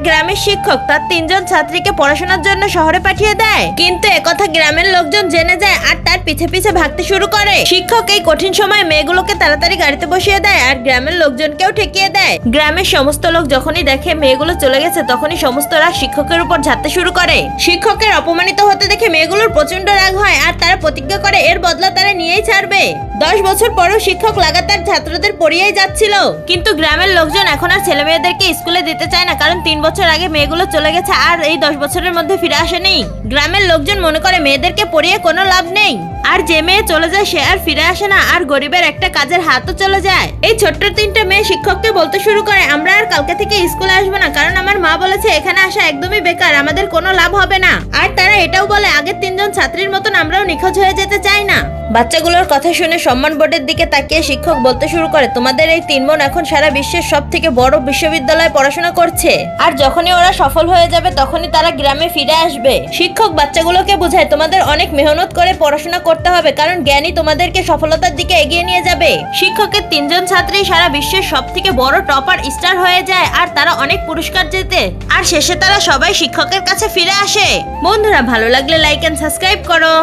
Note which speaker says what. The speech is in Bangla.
Speaker 1: গ্রামের শিক্ষক তার 3 জন ছাত্রীকে পড়াশোনার জন্য শহরে পাঠিয়ে দেয়, কিন্তু একথা গ্রামের লোকজন জেনে যায় আর তার পিছে পিছে ভাগতে শুরু করে। শিক্ষক এই কঠিন সময়ে মেয়েগুলোকে তাড়াতাড়ি গাড়িতে বসিয়ে দেয় আর গ্রামের লোকজনকেও ঠেকিয়ে দেয়। গ্রামের সমস্ত লোক যখনই দেখে মেয়েগুলো চলে গেছে তখনই সমস্ত রাগ শিক্ষকের উপর ঝাড়তে শুরু করে। শিক্ষকের অপমানিত হতে দেখে মেয়েগুলোর প্রচন্ড রাগ হয় আর তারা প্রতিজ্ঞা করে এর বদলা তারা নিয়েই ছাড়বে। 10 বছর পরও শিক্ষক লাগাতার ছাত্রদের পড়িয়েই যাচ্ছিল, কিন্তু গ্রামের লোকজন এখন আর ছেলে মেয়েদেরকে স্কুলে দিতে চায় না, কারণ 3 বছর আগে মেয়েগুলো চলে গেছে আর এই 10 বছরের মধ্যে ফিরে আসেনি। গ্রামের লোকজন মনে করে মেয়েদেরকে পড়িয়ে কোনো লাভ নেই, আর যে মেয়ে চলে যায় সে আর ফিরে আসে না, আর গরিবের একটা কাজের হাতও চলে যায়। এই ছোট্ট 3টে মেয়ে শিক্ষককে বলতে শুরু করে আমরা আর কালকে থেকে স্কুলে আসবো না, কারণ আমার মা বলেছে এখানে আসা একদমই বেকার, আমাদের কোনো লাভ হবে না। আর তারা এটাও বলে আগের 3 জন ছাত্রীর মতন আমরাও নিখোঁজ হয়ে যেতে চাই না। বাচ্চাগুলোর কথা শুনে সম্মান বোর্ডের দিকে তাকিয়ে শিক্ষক বলতে শুরু করে তোমাদের এই 3 বোন এখন সারা বিশ্বের সব থেকে বড় বিশ্ববিদ্যালয়ে পড়াশোনা করছে, আর যখনই ওরা সফল হয়ে যাবে তখনই তারা গ্রামে ফিরে আসবে। শিক্ষক বাচ্চাগুলোকে বোঝায় তোমাদের অনেক মেহনত করে পড়াশোনা করতে হবে, কারণ জ্ঞানই তোমাদেরকে সফলতার দিকে এগিয়ে নিয়ে যাবে। শিক্ষকের 3 জন ছাত্রী সারা বিশ্বের সব থেকে বড় টপার স্টার হয়ে যায় আর তারা অনেক পুরস্কার জেতে, আর শেষে তারা সবাই শিক্ষকের কাছে ফিরে আসে। বন্ধুরা, ভালো লাগলে লাইক এন্ড সাবস্ক্রাইব করো।